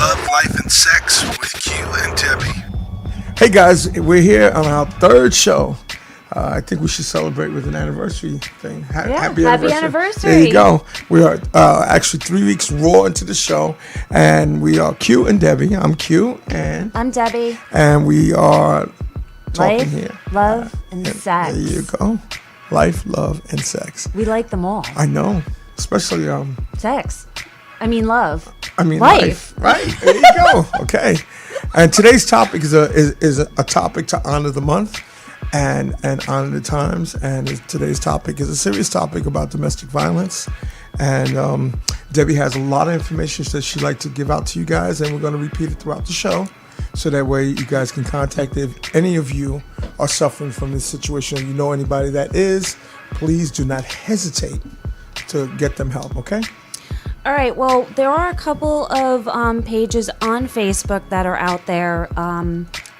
Love, Life, and Sex with Q and Debby. Hey guys, we're here on our third show. I think we should celebrate with an anniversary thing. Happy anniversary. There you go. We are actually 3 weeks raw into the show, and we are Q and Debby. I'm Q, and I'm Debby. And we are talking Life, here. love, and sex. There you go. Life, love, and sex. We like them all. I know. Especially sex. I mean life. Right. There you go. Okay. And today's topic is a topic to honor the month and honor the times. And today's topic is a serious topic about domestic violence. And Debbie has a lot of information that she'd like to give out to you guys, and we're going to repeat it throughout the show. So that way you guys can contact if any of you are suffering from this situation, or you know anybody that is, please do not hesitate to get them help, okay? All right. Well, there are a couple of pages on Facebook that are out there.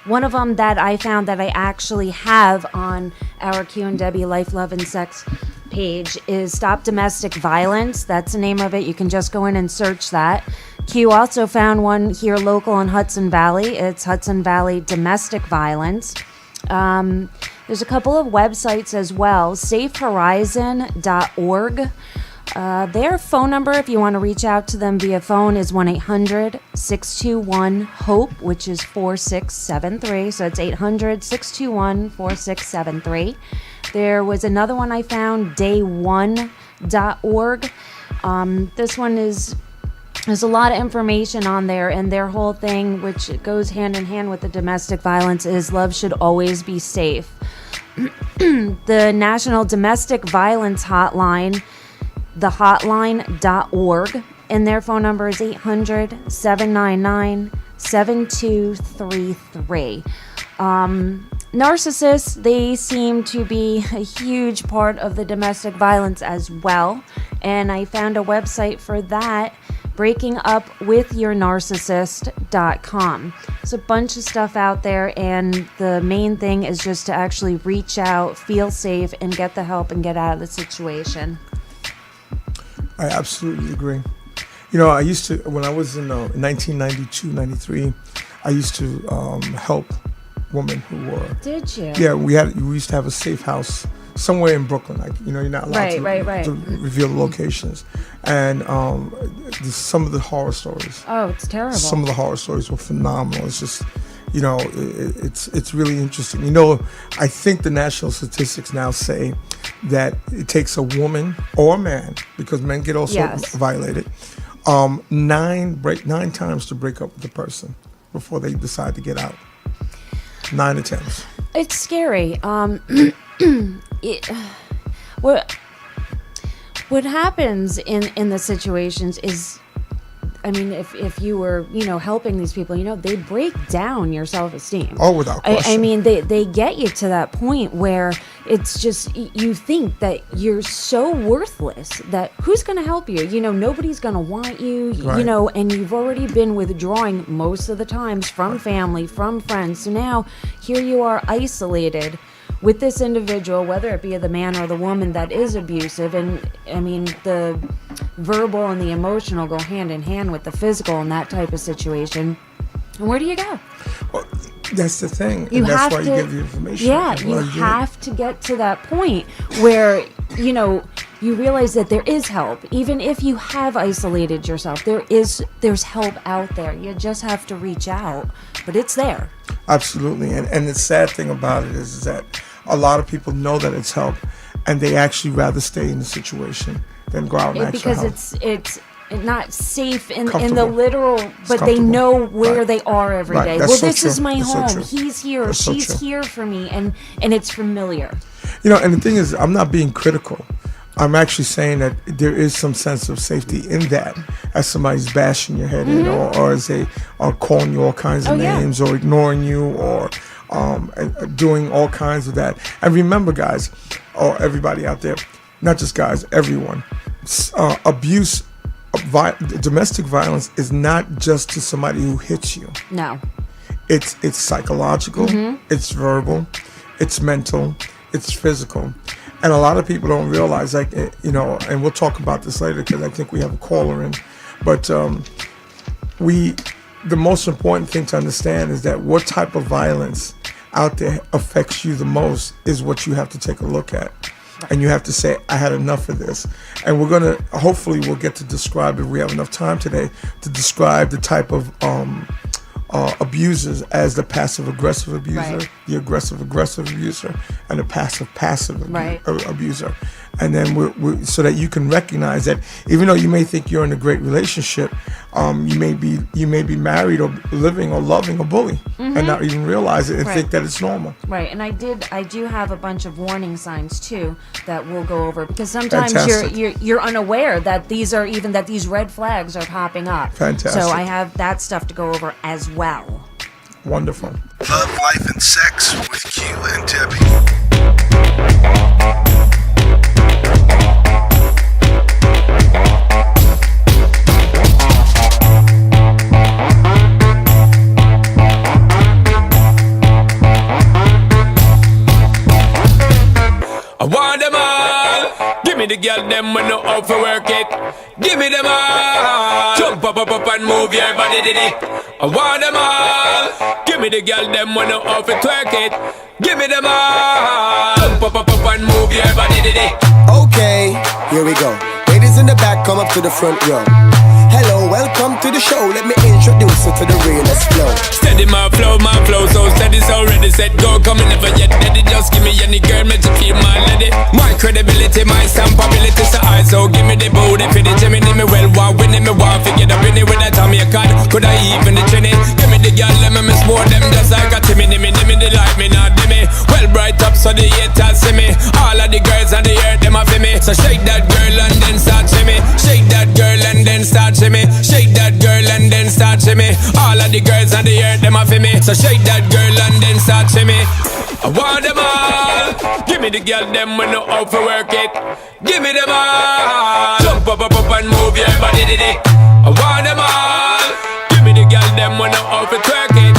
One of them that I found that I actually have on our Q and Debby Life, Love, and Sex page is Stop Domestic Violence. That's the name of it. You can just go in and search that. Q also found one here local in Hudson Valley. It's Hudson Valley Domestic Violence. There's a couple of websites as well. SafeHorizon.org. Their phone number, if you want to reach out to them via phone, is 1-800-621-HOPE, which is 4673. So it's 800-621-4673. There was another one I found, day1.org. This one there's a lot of information on there, and their whole thing, which goes hand in hand with the domestic violence, is love should always be safe. The National Domestic Violence Hotline, thehotline.org, and their phone number is 800-799-7233. Narcissists, they seem to be a huge part of the domestic violence as well, and I found a website for that, breakingupwithyournarcissist.com. There's a bunch of stuff out there, and the main thing is just to actually reach out, feel safe, and get the help and get out of the situation. I absolutely agree. You know, I used to, when I was in 1992, 93, I used to help women who were... Did you? Yeah, we used to have a safe house somewhere in Brooklyn. Like, you know, you're not allowed to reveal the locations. And some of the horror stories. Oh, it's terrible. Some of the horror stories were phenomenal. It's just, you know, it's really interesting. You know, I think the national statistics now say that it takes a woman or a man, because men get also violated, 9 times to break up with the person before they decide to get out. 9 attempts. It's scary. What happens in the situations is, I mean, if you were, you know, helping these people, you know, they break down your self-esteem. Oh, without question. I mean, they get you to that point where it's just, you think that you're so worthless that who's going to help you? You know, nobody's going to want you, you know, and you've already been withdrawing most of the times from family, from friends. So now here you are isolated with this individual, whether it be the man or the woman that is abusive. And I mean, the verbal and the emotional go hand in hand with the physical in that type of situation. And where do you go? Well, that's the thing. And that's why you give the information. Yeah, you have to get to that point where, you know, you realize that there is help. Even if you have isolated yourself, there's help out there. You just have to reach out, but it's there. Absolutely. And the sad thing about it is that a lot of people know that it's help, and they actually rather stay in the situation than go out and actually help. Because it's not safe in the literal, but they know where they are every day. That's well, so this true. is my That's home. so He's here. She's here for me, and it's familiar. You know, and the thing is, I'm not being critical. I'm actually saying that there is some sense of safety in that, as somebody's bashing your head in, or as they are calling you all kinds of names, or ignoring you, or doing all kinds of that. And remember, guys, or everybody out there, not just guys, everyone, domestic violence is not just to somebody who hits you. No. It's psychological, it's verbal, it's mental, it's physical. And a lot of people don't realize, like, you know, and we'll talk about this later because I think we have a caller in, but the most important thing to understand is that what type of violence out there affects you the most is what you have to take a look at. And you have to say, I had enough of this. And hopefully we'll get to describe, if we have enough time today, to describe the type of abusers as the passive-aggressive abuser, right. the aggressive-aggressive abuser, and the passive-passive right. abuser. And then so that you can recognize that even though you may think you're in a great relationship, you may be married or living or loving a bully and not even realize it and right. think that it's normal. Right, and I do have a bunch of warning signs too that we'll go over, because sometimes you're unaware that these red flags are popping up. Fantastic. So I have that stuff to go over as well. Wonderful. Love, Life, and Sex with Q and Debby. I want them all. Give me the girl, them when no out for work it. Give me them all. Jump up and move your body, diddy. I want them all. Give me the girl, them when no out for twerk it. Give me them all. Jump up and move your body, diddy. Okay, here we go. Ladies in the back, come up to the front row. Hello, welcome to the show. Let me introduce you to the realest flow. Steady my flow, so steady, so ready, set, go. Coming never yet ready. Just give me any girl, make you feel my lady. My credibility, my stampability, so I so give me the booty for the Jimmy. Me well, want winning, me want to get up in it with that time you can. Could I even the chinny? Give me the girl, let me miss more them just like a Timmy. Me the like me, not dimmy. Well, bright up so the haters see me. All of the girls on the earth, them a for me. So shake that girl and then start shimmy. Shake that girl and then start shimmy. Shake that girl and then start shimmy. All of the girls on the earth, them a for me. So shake that girl and then start shimmy. I want them all. Give me the girl, them when no out for work it. Give me them all. Jump up and move your body, diddy. I want them all. Give me the girl, them when no out for twerk it.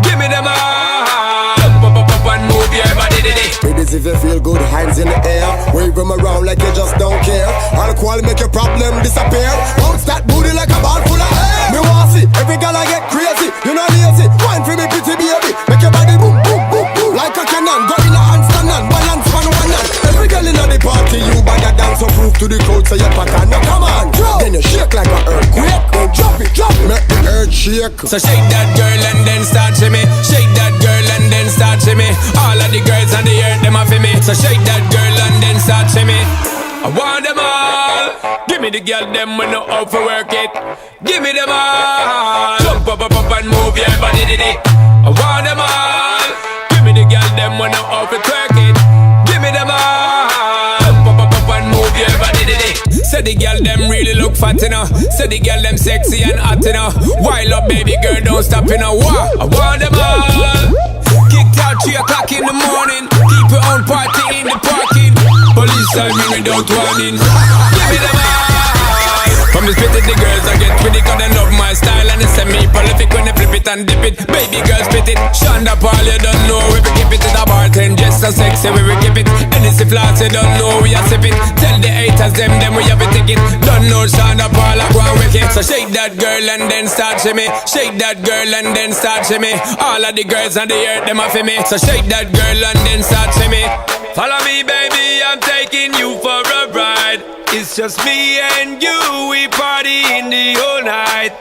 Give me them all. Jump up and move your body, diddy. Ladies, if you feel good, hands in the air. Wave them around like you just don't care. Alcohol make your problem disappear. Bounce that booty like a ball full of air. Me want see every girl I get crazy. You know lazy. Wine for me pretty baby. Make your body boom, boom, boom, boom. Like a cannon. Go in a handstand and balance on one hand. Every girl in the party, you bag a dance. So prove to the crowd so you pattern. Now come on, drop. Then you shake like an earthquake. Then drop it, make the earth shake. So shake that girl and then start shimmy. Shake that girl and then start shimmy. All of the girls on the earth, them a for me. So shake that girl and then start shimmy. I want them all. Give me the girl, them when no out for work it. Give me them all. Jump up and move your body, diddy. I want them all. Give me the girl, them when no out for twerk it. Give me them all. Jump up and move your body, diddy. Say the girl, them really look fat, you know. Say the girl, them sexy and hot, you know. Wild up, baby girl, don't stop, you know. I want them all. Kicked out 3 o'clock in the morning. Keep your own party in the parking. Police are me without warning. Give me them all. From the spit it, the girls I get with it, cause they love my style. And they send me prolific when they flip it and dip it. Baby girl spit it. Shonda Paul, you don't know. We be keep it at a bartend, just so sexy, we keep it. And it's the flats, you don't know, we a sip it. Tell the haters, them we have a ticket. Don't know Shonda Paul, I go and wicked. So shake that girl and then start shimmy. Shake that girl and then start shimmy. All of the girls on the earth, them a for me. So shake that girl and then start shimmy. Follow me, baby, I'm taking you for a ride. It's just me and you, we party in the whole night.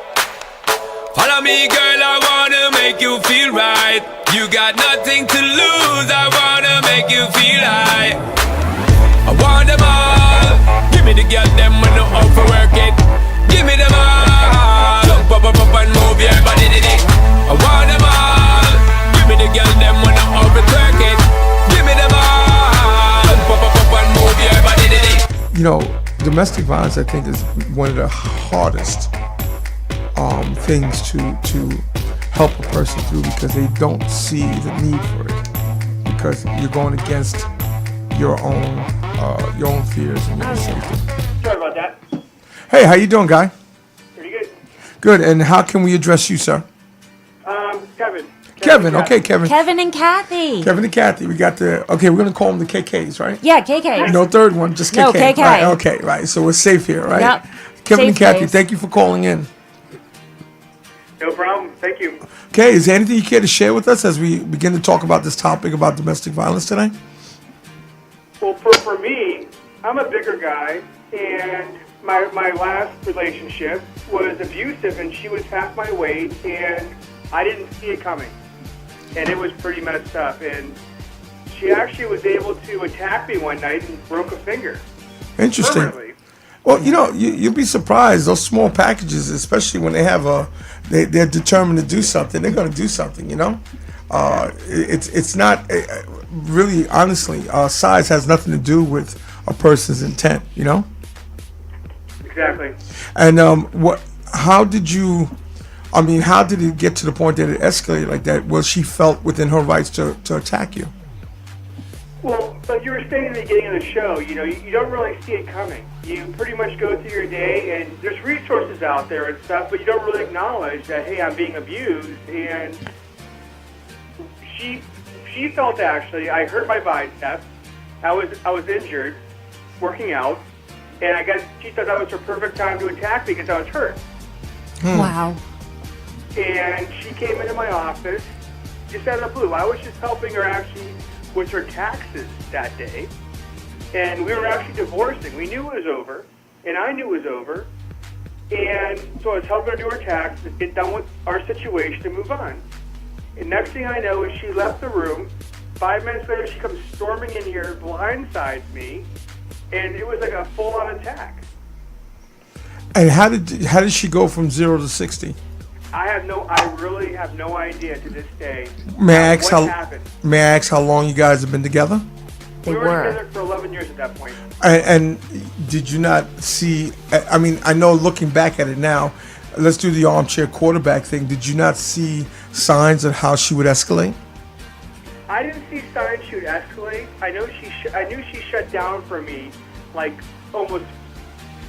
Follow me, girl, I wanna make you feel right. You got nothing to lose, I wanna make you feel high. I want them all. Give me the girl, them when no out for work it. Give me them all. Jump up and move your body, diddy. I want them all. Give me the girl, them when no out for twerk it. Give me them all. Jump up and move your body, diddy. You know, domestic violence, I think, is one of the hardest things to help a person through, because they don't see the need for it, because you're going against your own fears and your safety. Sorry about that. Hey, how you doing, guy? Pretty good. Good. And how can we address you, sir? Kevin. Kevin. Okay, Kevin. Kevin and Kathy. Kevin and Kathy. We got okay, we're going to call them the KKs, right? Yeah, KK. No third one, just KK. No, KK. Right, okay, right. So we're safe here, right? Yep. Kevin Safe and Kathy, days. thank you for calling in. No problem. Thank you. Okay, is there anything you care to share with us as we begin to talk about this topic about domestic violence today? Well, for me, I'm a bigger guy, and my last relationship was abusive, and she was half my weight, and I didn't see it coming. And it was pretty messed up. And she actually was able to attack me one night and broke a finger. Interesting. Permanently. Well, you'd be surprised. Those small packages, especially when they have they're determined to do something. They're going to do something. It's not really, honestly. Size has nothing to do with a person's intent. Exactly. And how did you? I mean, how did it get to the point that it escalated like that? Well, she felt within her rights to attack you. Well, like you were saying at the beginning of the show, you don't really see it coming. You pretty much go through your day, and there's resources out there and stuff, but you don't really acknowledge that, hey, I'm being abused. And she felt, actually, I hurt my bicep. I was injured working out, and I guess she thought that was her perfect time to attack me because I was hurt. Wow. And she came into my office just out of the blue. I was just helping her actually with her taxes that day. And we were actually divorcing. We knew it was over, and I knew it was over. And so I was helping her do her taxes, get done with our situation, and move on. And next thing I know is she left the room. 5 minutes later, she comes storming in here, blindsides me, and it was like a full-on attack. And how did she go from 0 to 60? I really have no idea to this day. May I ask what happened. May I ask how long you guys have been together? They We were were. together for 11 years at that point. And did you not see? I mean, I know looking back at it now, let's do the armchair quarterback thing. Did you not see signs of how she would escalate? I didn't see signs she would escalate. I knew she shut down for me like almost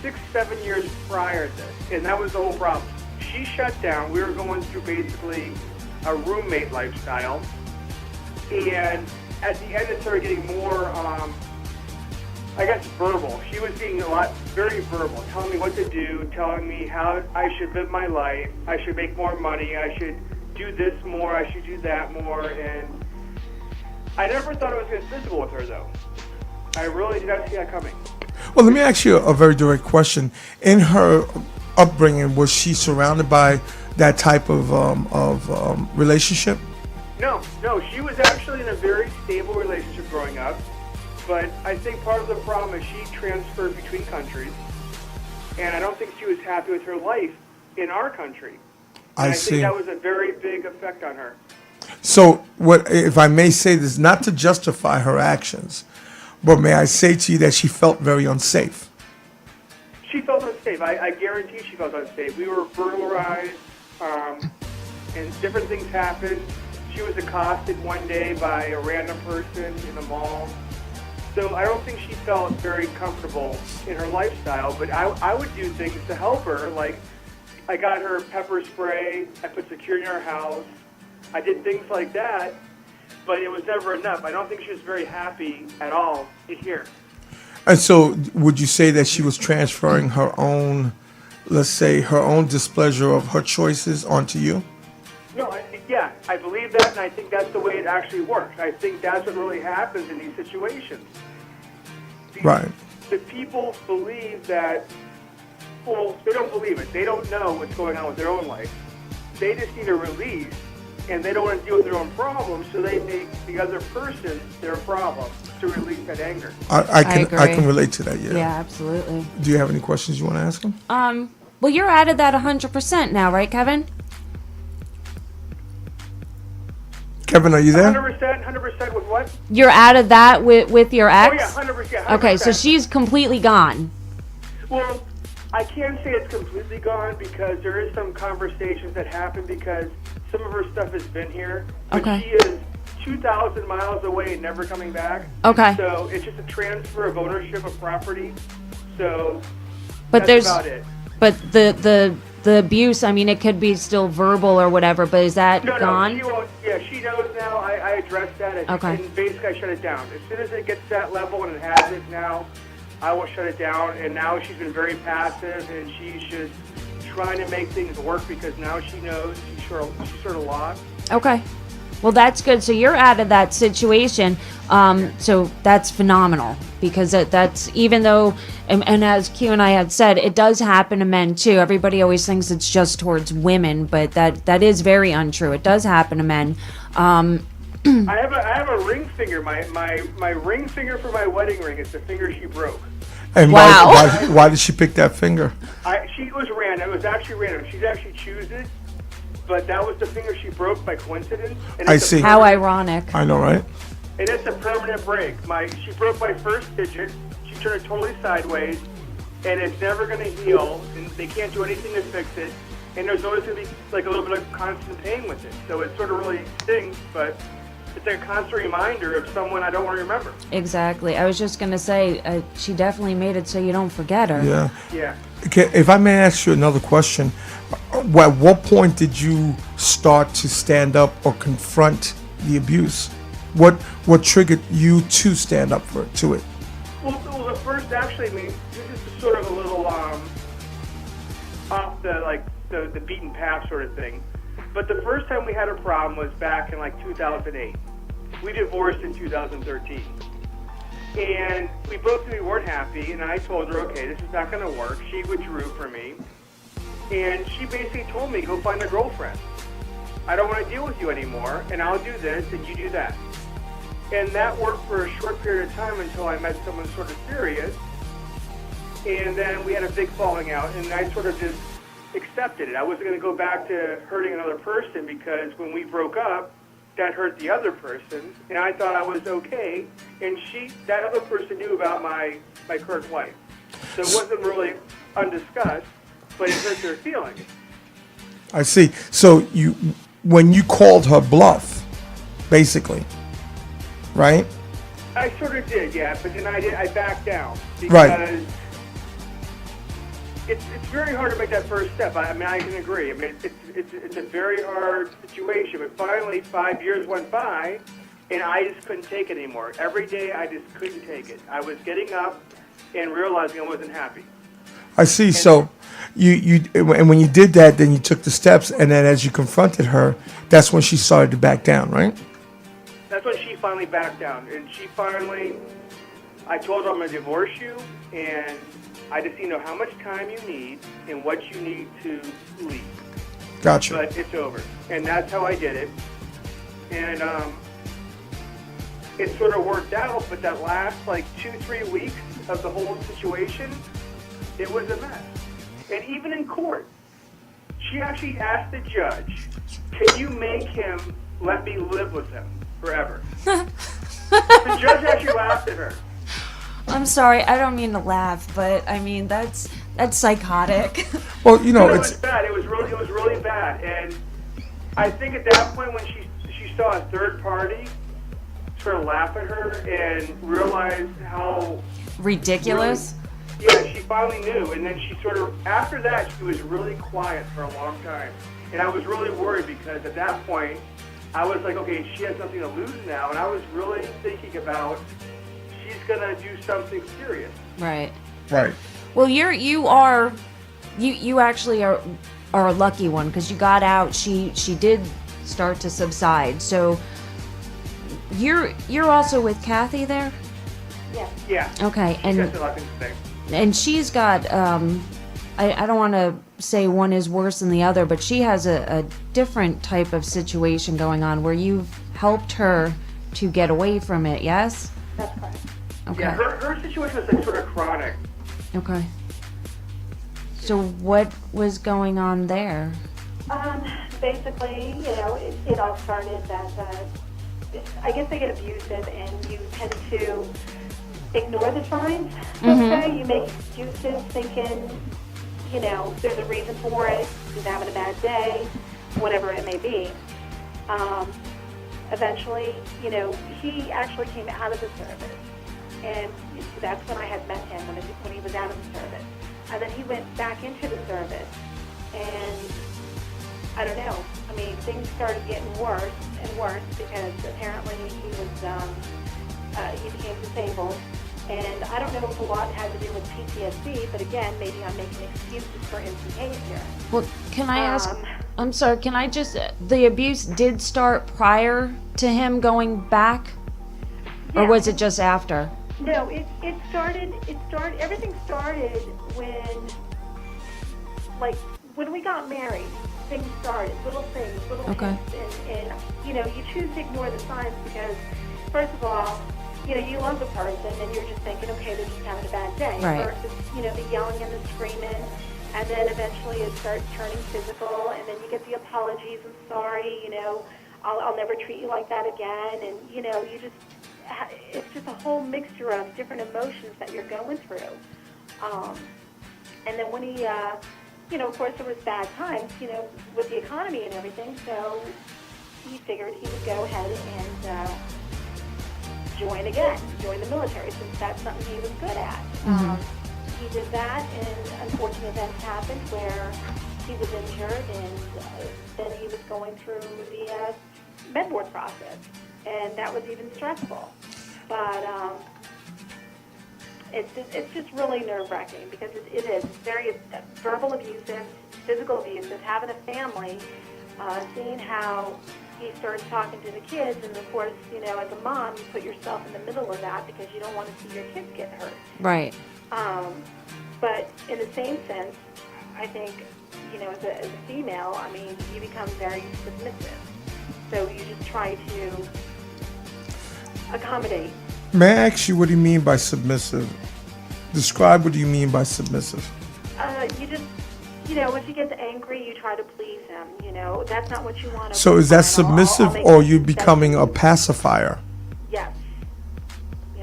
6-7 years prior to this, and that was the whole problem. She shut down. We were going through basically a roommate lifestyle, and at the end it started getting more, I guess, verbal. She was being very verbal, telling me what to do, telling me how I should live my life, I should make more money, I should do this more, I should do that more, and I never thought it was going to be physical with her, though. I really did not see that coming. Well, let me ask you a very direct question. In her upbringing, was she surrounded by that type of relationship? No, she was actually in a very stable relationship growing up, but I think part of the problem is she transferred between countries, and I don't think she was happy with her life in our country. And I see. think that was a very big effect on her. So, what, if I may say this, not to justify her actions, but may I say to you that she felt very unsafe? She felt unsafe. I guarantee she felt unsafe. We were burglarized, and different things happened. She was accosted one day by a random person in the mall. So I don't think she felt very comfortable in her lifestyle, but I would do things to help her. Like, I got her pepper spray, I put security in her house, I did things like that, but it was never enough. I don't think she was very happy at all here. And so, would you say that she was transferring her own, let's say, her own displeasure of her choices onto you? No, I believe that, and I think that's the way it actually works. I think that's what really happens in these situations. Right. The people believe that, well, they don't believe it. They don't know what's going on with their own life. They just need a release, and they don't want to deal with their own problems, so they make the other person their problem to release that anger. I agree. can relate to that, yeah. Yeah, absolutely. Do you have any questions you want to ask him? Well, you're out of that 100% now, right, Kevin? Kevin, are you there? 100% with what? You're out of that with your Oh, ex? yeah, 100%. Okay, so she's completely gone. Well, I can't say it's completely gone because there is some conversations that happen because some of her stuff has been here. But Okay. she is 2,000 miles away and never coming back. Okay. So it's just a transfer of ownership of property. So But that's about it. But the abuse, I mean, it could be still verbal or whatever, but is that No, gone? she won't. Yeah, she knows now. I addressed that. Okay. And basically, I shut it down. As soon as it gets to that level and it has it now, I will shut it down. And now she's been very passive, and she's just trying to make things work because now she knows she's sort of lost. Okay. Well, that's good. So you're out of that situation. So that's phenomenal because that's even though, and as Q and I had said, it does happen to men too. Everybody always thinks it's just towards women, but that is very untrue. It does happen to men. I have a ring finger. My ring finger for my wedding ring is the finger she broke. And Wow. why did she pick that finger? She was random. It was actually random. She'd actually choose it, but that was the finger she broke by coincidence. And I it's see. How ironic. I know, right? And it's a permanent break. She broke my first digit. She turned it totally sideways, and it's never going to heal. And they can't do anything to fix it. And there's always going to be like a little bit of constant pain with it. So it sort of really stings, but it's a constant reminder of someone I don't want to remember. Exactly. I was just going to say, she definitely made it so you don't forget her. Yeah. Yeah. Okay, if I may ask you another question, at what point did you start to stand up or confront the abuse? What triggered you to stand up to it? Well, the first, actually, I mean, this is sort of a little off the beaten path sort of thing. But the first time we had a problem was back in like 2008. We divorced in 2013. And we both knew we weren't happy, and I told her, okay, this is not going to work. She withdrew from me. And she basically told me, go find a girlfriend. I don't want to deal with you anymore, and I'll do this, and you do that. And that worked for a short period of time until I met someone sort of serious. And then we had a big falling out, and I sort of just accepted it. I wasn't going to go back to hurting another person because when we broke up, that hurt the other person, and I thought I was okay. And that other person knew about my current wife. So it wasn't really undiscussed, but it hurt their feelings. I see. So when you called her bluff, basically, right? I sort of did, yeah, but then I backed down because Right. It's very hard to make that first step. I mean, I can agree. I mean, it's a very hard situation. But finally, 5 years went by, and I just couldn't take it anymore. Every day, I just couldn't take it. I was getting up and realizing I wasn't happy. I see. So and when you did that, then you took the steps, and then as you confronted her, that's when she started to back down, right? That's when she finally backed down. And I told her I'm going to divorce you, and I just need to know how much time you need and what you need to leave. Gotcha. But it's over. And that's how I did it. And it sort of worked out, but that last 2-3 weeks of the whole situation, it was a mess. And even in court, she actually asked the judge, can you make him let me live with him forever? The judge actually laughed at her. I'm sorry, I don't mean to laugh, but I mean that's psychotic. Well, It was bad. It was really bad. And I think at that point when she saw a third party sort of laugh at her and realize how Ridiculous. yeah, she finally knew. And then she sort of, after that, she was really quiet for a long time. And I was really worried because at that point, I was like, okay, she has nothing to lose now. And I was really thinking about she's going to do something serious. Right. Right. Well, you actually are a lucky one because you got out. She did start to subside. So you're also with Kathy there? Yeah. Okay. She got a lot of things to say. And she's got I don't want to say one is worse than the other, but she has a different type of situation going on where you've helped her to get away from it. Yes. That's correct. Okay. Yeah, her situation was sort of chronic. Okay. So what was going on there? Basically, it all started that I guess they get abusive, and you tend to ignore the signs. Okay, you make excuses, thinking, there's a reason for it. He's having a bad day, whatever it may be. Eventually, he actually came out of the service, and that's when I had met him when he was out of the service. And then he went back into the service, and I don't know. I mean, things started getting worse and worse because apparently he became disabled, And I don't know if a lot had to do with PTSD, but again, maybe I'm making excuses for his behavior. Well, can I ask? I'm sorry. Can I just? The abuse did start prior to him going back, or was it just after? No, it started. Everything started when we got married. Things started, little things, little hints, and you choose to ignore the signs because, first of all, you love the person and you're just thinking, okay, they're just having a bad day. Right. Versus, the yelling and the screaming, and then eventually it starts turning physical, and then you get the apologies, I'm sorry, I'll never treat you like that again, and it's just a whole mixture of different emotions that you're going through. And then when he, of course there was bad times, with the economy and everything, so he figured he would go ahead and join the military, since that's something he was good at. He did that, and unfortunate events happened where he was injured, and then he was going through the med board process, and that was even stressful. But it's just really nerve-wracking because it is very verbal abusive, physical abusive, having a family, seeing how he starts talking to the kids, and of course, as a mom, you put yourself in the middle of that because you don't want to see your kids get hurt. Right. But in the same sense, I think, as a female, you become very submissive. So you just try to accommodate. May I ask you what do you mean by submissive? Describe what do you mean by submissive. You just, if he gets angry, you try to please him. That's not what you want to. So is that submissive, or you becoming a pacifier? Yes.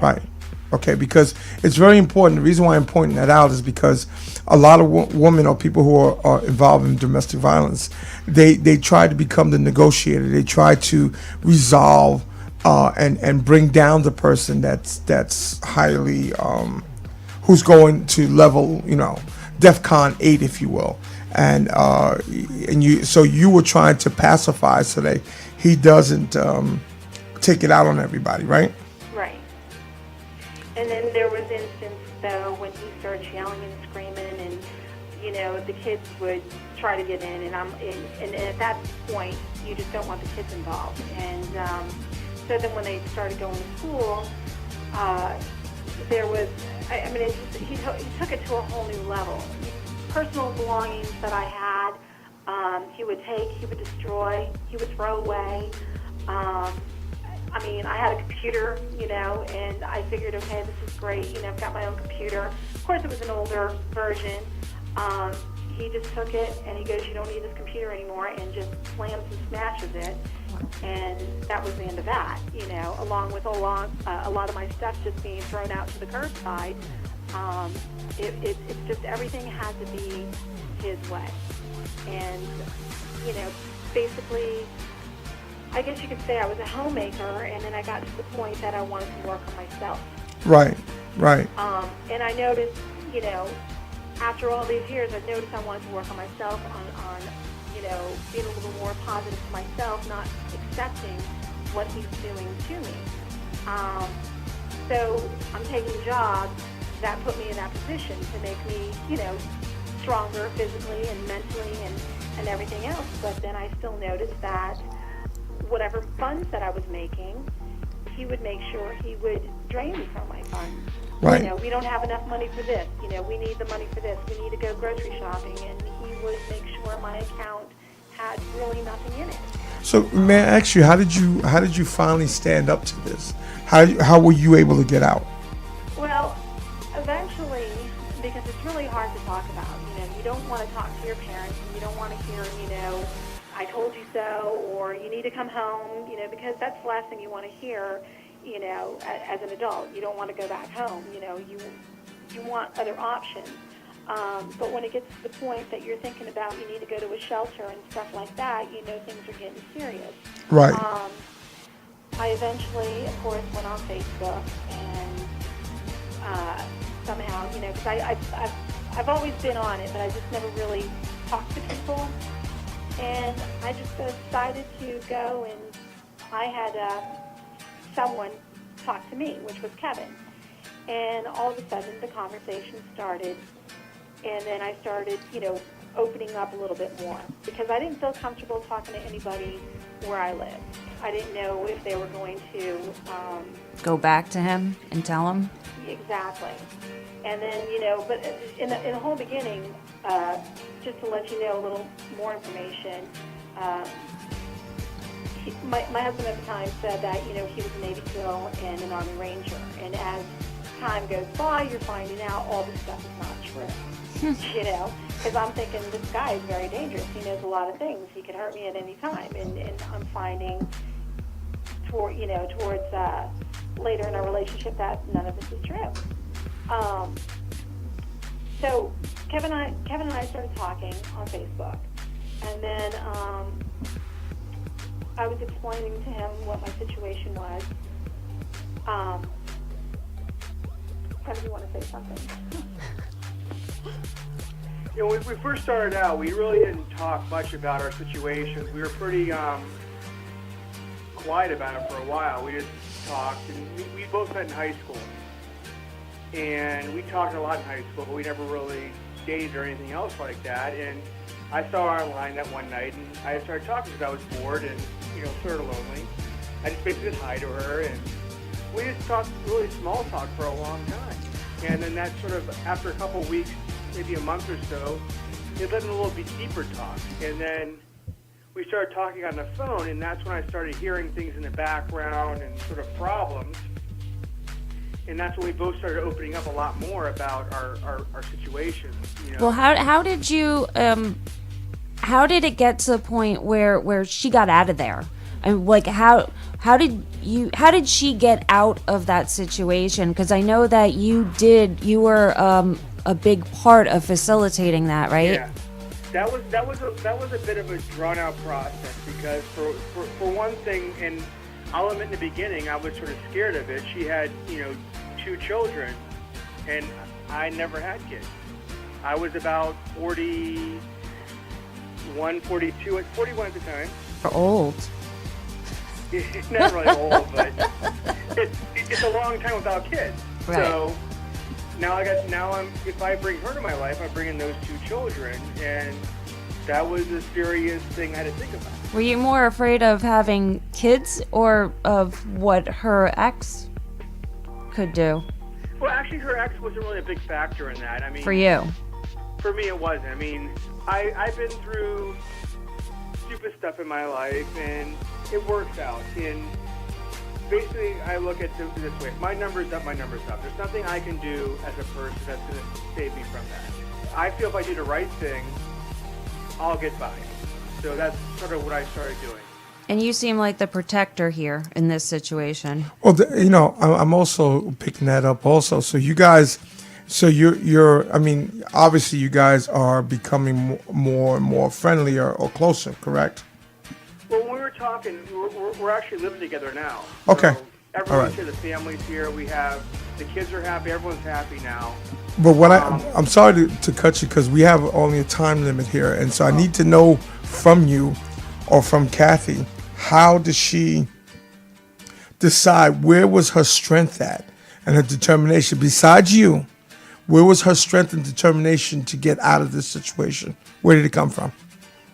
Right. Okay, because it's very important. The reason why I'm pointing that out is because a lot of women or people who are involved in domestic violence, they try to become the negotiator. They try to resolve and bring down the person that's highly who's going to level, DEFCON 8, if you will, and you were trying to pacify so that he doesn't take it out on everybody, right? Right. And then there was instance though when he started yelling and screaming, and the kids would try to get in, and at that point you just don't want the kids involved, and so then when they started going to school, there was, he took it to a whole new level. Personal belongings that I had, he would take, he would destroy, he would throw away. I had a computer, and I figured, okay, this is great, I've got my own computer. Of course, it was an older version. He just took it, and he goes, you don't need this computer anymore, and just slams and smashes it. And that was the end of that, along with a lot of my stuff just being thrown out to the curbside. It's just everything had to be his way. And, basically, I guess you could say I was a homemaker, and then I got to the point that I wanted to work on myself. Right. And I noticed, after all these years, I've noticed I wanted to work on myself, on being a little more positive to myself, not accepting what he's doing to me. So I'm taking jobs that put me in that position to make me, stronger physically and mentally and everything else. But then I still noticed that whatever funds that I was making, he would make sure he would drain me from my funds. Right. We don't have enough money for this. We need the money for this. We need to go grocery shopping, and he would make sure my account had really nothing in it. So may I ask you, how did you finally stand up to this? How were you able to get out? Well, eventually, because it's really hard to talk about. You don't want to talk to your parents, and you don't want to hear, I told you so, or you need to come home, because that's the last thing you want to hear, as an adult. You don't want to go back home. You want other options. But when it gets to the point that you're thinking about you need to go to a shelter and stuff like that, things are getting serious. Right. I eventually, of course, went on Facebook, and somehow, because I've always been on it, but I just never really talked to people. And I just decided to go, and I had someone talk to me, which was Kevin. And all of a sudden, the conversation started, and then I started, opening up a little bit more because I didn't feel comfortable talking to anybody where I lived. I didn't know if they were going to Go back to him and tell him? exactly. And then, but in the whole beginning, just to let you know a little more information, my husband at the time said that, he was a Navy SEAL and an Army Ranger. And as time goes by, you're finding out all this stuff is not true. Because I'm thinking this guy is very dangerous. He knows a lot of things. He could hurt me at any time. And I'm finding towards later in our relationship that none of this is true. So Kevin and I started talking on Facebook, and then I was explaining to him what my situation was. Kevin, you want to say something? When we first started out, we really didn't talk much about our situations. We were pretty quiet about it for a while. We just talked, and we both met in high school. And we talked a lot in high school, but we never really dated or anything else like that. And I saw her online that one night, and I started talking because I was bored and, sort of lonely. I just basically said hi to her, and we just talked really small talk for a long time. And then that sort of, after a couple of weeks, maybe a month or so, it led to a little bit deeper talk. And then we started talking on the phone, and that's when I started hearing things in the background and sort of problems. And that's when we both started opening up a lot more about our situations. Well, how did you how did it get to the point where she got out of there? And like how did she get out of that situation? Because I know that you were a big part of facilitating that, right? Yeah, that was a bit of a drawn out process because for one thing, and I'll admit in the beginning I was sort of scared of it. She had 2 children, and I never had kids. I was about 41, 42, 41 at the time. You're old. It's not really old, but it's a long time without kids. Right. So if I bring her to my life, I bring in those 2 children, and that was a serious thing I had to think about. Were you more afraid of having kids or of what her ex could do? Well, actually, her ex wasn't really a big factor in that. I mean, For you? For me, it wasn't. I mean, I've been through stupid stuff in my life, and it works out. And basically, I look at it this way. My number's up, my number's up. There's nothing I can do as a person that's going to save me from that. I feel if I do the right thing, I'll get by. So that's sort of what I started doing. And you seem like the protector here in this situation. Well, I'm also picking that up also. So you guys, I mean, obviously you guys are becoming more and more friendlier or closer, correct? Well, when we were talking, we're actually living together now. Okay. So everyone's here, the family's here. The kids are happy, everyone's happy now. But what I'm sorry to cut you because we have only a time limit here. And so I need to know from you or from Kathy, how does she decide where was her strength at and her determination? Besides you, where was her strength and determination to get out of this situation? Where did it come from?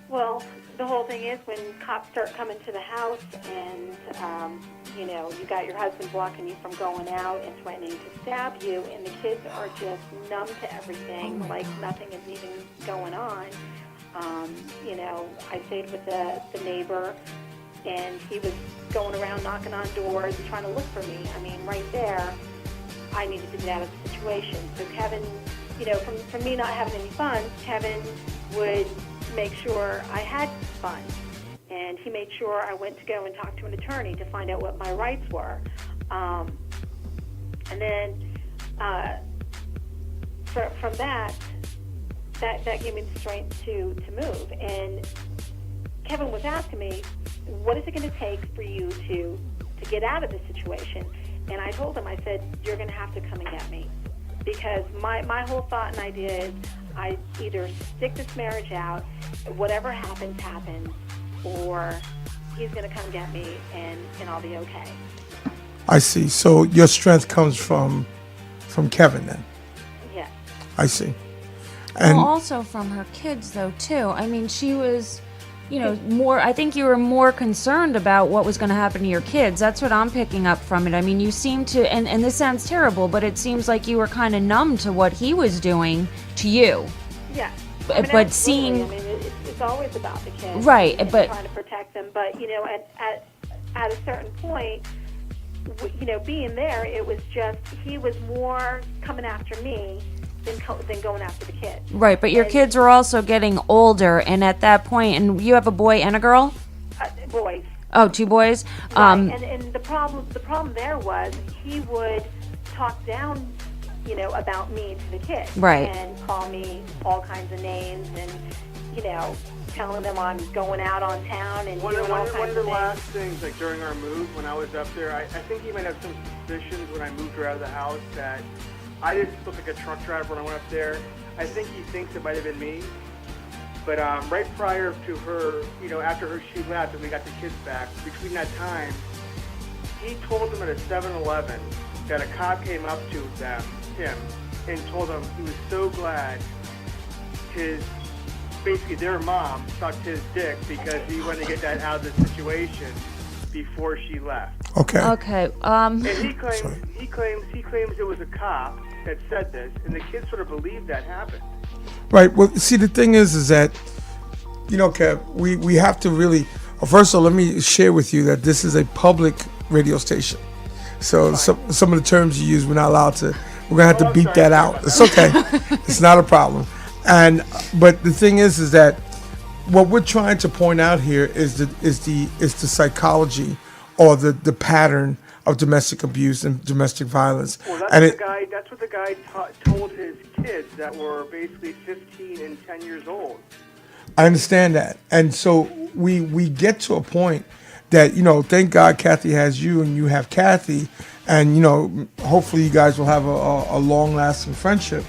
Well, the whole thing is when cops start coming to the house and, you got your husband blocking you from going out and threatening to stab you, and the kids are just numb to everything, like nothing is even going on. I stayed with the neighbor, and he was going around knocking on doors and trying to look for me. I mean, right there, I needed to get out of the situation. So Kevin, from me not having any funds, Kevin would make sure I had funds. And he made sure I went to go and talk to an attorney to find out what my rights were. And then from that gave me the strength to move. And Kevin was asking me, what is it going to take for you to get out of this situation? And I told him, I said, you're going to have to come and get me. Because my whole thought and idea is I either stick this marriage out, whatever happens, happens, or he's going to come get me and I'll be okay. I see. So your strength comes from from Kevin then. Yeah. I see. And Well, also from her kids, though, too. I mean, she was, more. I think you were more concerned about what was going to happen to your kids. That's what I'm picking up from it. I mean, you seem to, and this sounds terrible, but it seems like you were kind of numb to what he was doing to you. Yeah. But seeing, it's always about the kids, right? And But trying to protect them. But at a certain point, being there, it was just he was more coming after me than going after the kids. right. But your kids were also getting older, and at that point, and you have a boy and a girl. Boys. Oh, 2 boys. Right. And the problem there was he would talk down, about me to the kids, Right. and call me all kinds of names, and telling them I'm going out on town and doing all kinds of things. One of the last things, like during our move, when I was up there, I think he might have some suspicions when I moved her out of the house that I didn't look like a truck driver when I went up there. I think he thinks it might have been me. But right prior to her, after she left and we got the kids back, between that time, he told them at a 7-Eleven that a cop came up to him, and told him he was so glad their mom sucked his dick because he wanted to get that out of the situation before she left. okay. Okay. And he claims it was a cop that said this, and the kids sort of believed that happened. Right. Well, see, the thing is that, Kev, we have to really. First of all, let me share with you that this is a public radio station. So some of the terms you use, we're not allowed to. We're gonna have to beat that out. It's okay. It's not a problem. But the thing is that what we're trying to point out here is the psychology or the pattern of domestic abuse and domestic violence. Well, that's what the guy told his kids that were basically 15 and 10 years old. I understand that, and so we get to a point that thank God Kathy has you and you have Kathy, and hopefully you guys will have a long-lasting friendship.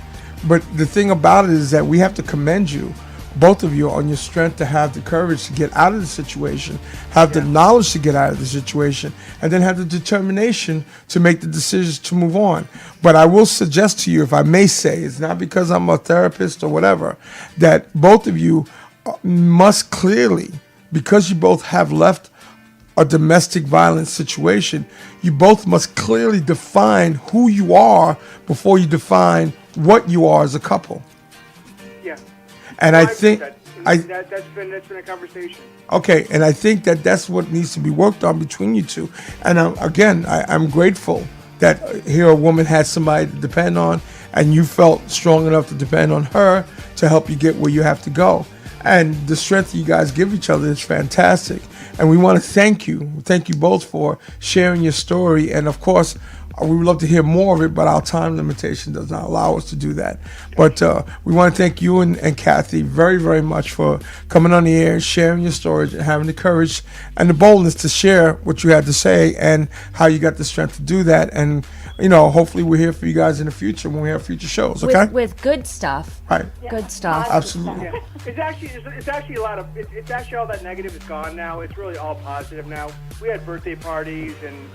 But the thing about it is that we have to commend you, both of you, on your strength to have the courage to get out of the situation, have the knowledge to get out of the situation, and then have the determination to make the decisions to move on. But I will suggest to you, if I may say, it's not because I'm a therapist or whatever, that both of you must clearly, because you both have left a domestic violence situation, you both must clearly define who you are before you define what you are as a couple. Yeah. And I think that's been a conversation. Okay, and I think that's what needs to be worked on between you two. And again, I'm grateful that here a woman had somebody to depend on, and you felt strong enough to depend on her to help you get where you have to go. And the strength you guys give each other is fantastic. And we want to thank you both for sharing your story. And of course, we would love to hear more of it, but our time limitation does not allow us to do that. But we want to thank you and Kathy very, very much for coming on the air, sharing your story, and having the courage and the boldness to share what you had to say and how you got the strength to do that. And hopefully we're here for you guys in the future when we have future shows. Okay, with good stuff. Right. Good stuff. Absolutely. Yeah. It's actually a lot of it's actually all that negative is gone now. It's really all positive now. We had birthday parties and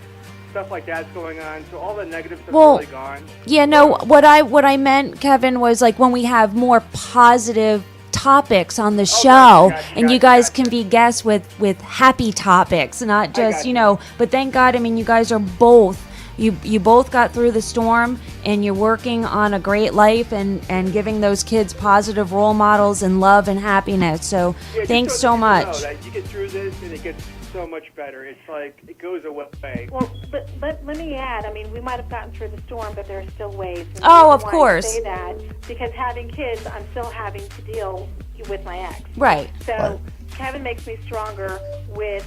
stuff like that's going on, so all the negative stuff is really gone. Yeah, no, what I meant, Kevin, was like when we have more positive topics on the show, and you guys can be guests with happy topics, not just but thank God, I mean, you guys are both you both got through the storm, and you're working on a great life and giving those kids positive role models and love and happiness. So thanks so much. That you get through this and it gets so much better. It's like it goes away. Well, but let me add. I mean, we might have gotten through the storm, but there are still ways. And Oh, of why course. I say that because having kids, I'm still having to deal with my ex. Right. So Kevin makes me stronger with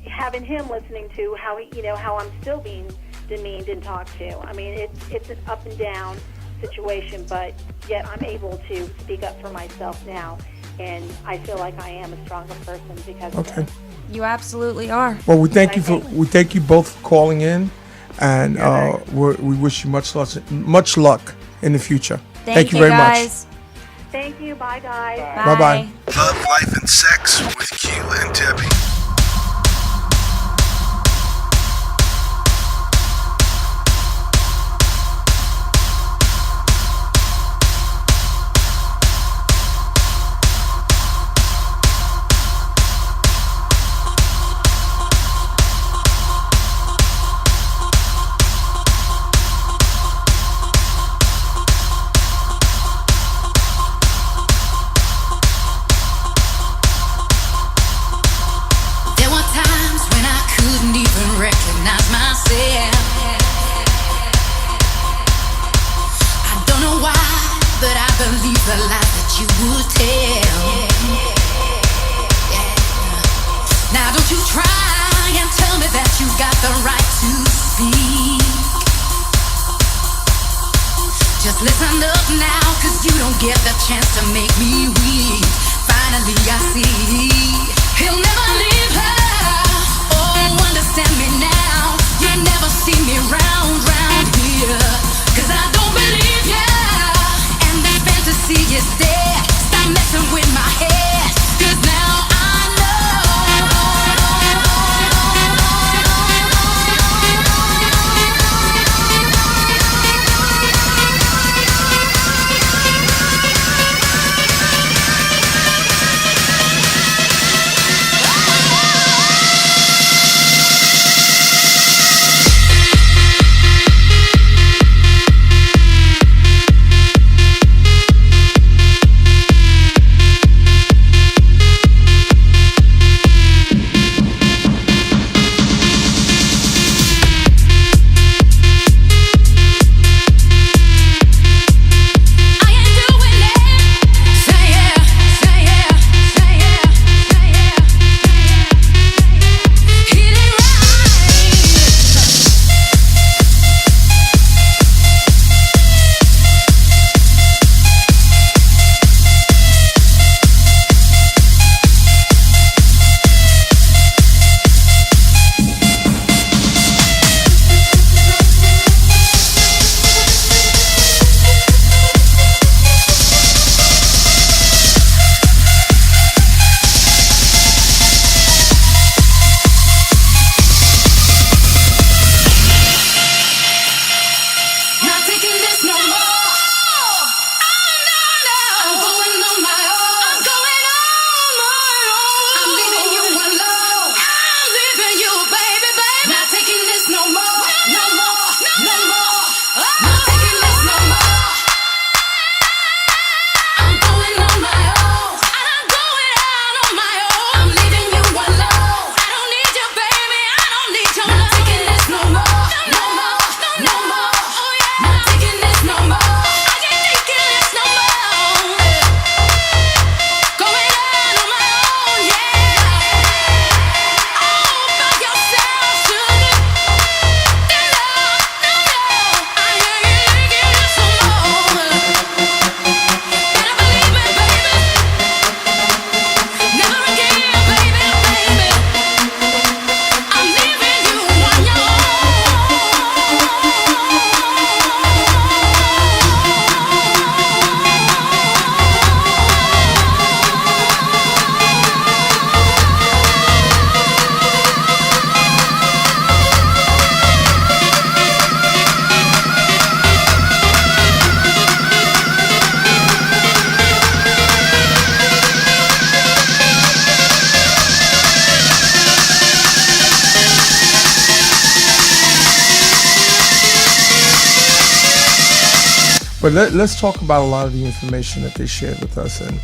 having him listening to how how I'm still being demeaned and talked to. I mean, it's an up and down situation, but yet I'm able to speak up for myself now, and I feel like I am a stronger person because of it. You absolutely are. Well, we thank you both for calling in, and we wish you much luck in the future. Thank you very guys. much. Thank you. Bye, guys. Bye-bye. Love, Life, and Sex with Q and Debby. the lies that you would tell. Yeah. Now don't you try and tell me that you got the right to speak. Just listen up now, cause you don't get the chance to make me weak. Finally I see he'll never leave her. Oh, understand me now. You never see me round here. Cause I don't believe ya. And that fantasy is dead. Stop messing with my head. Cause now I But let's talk about a lot of the information that they shared with us, and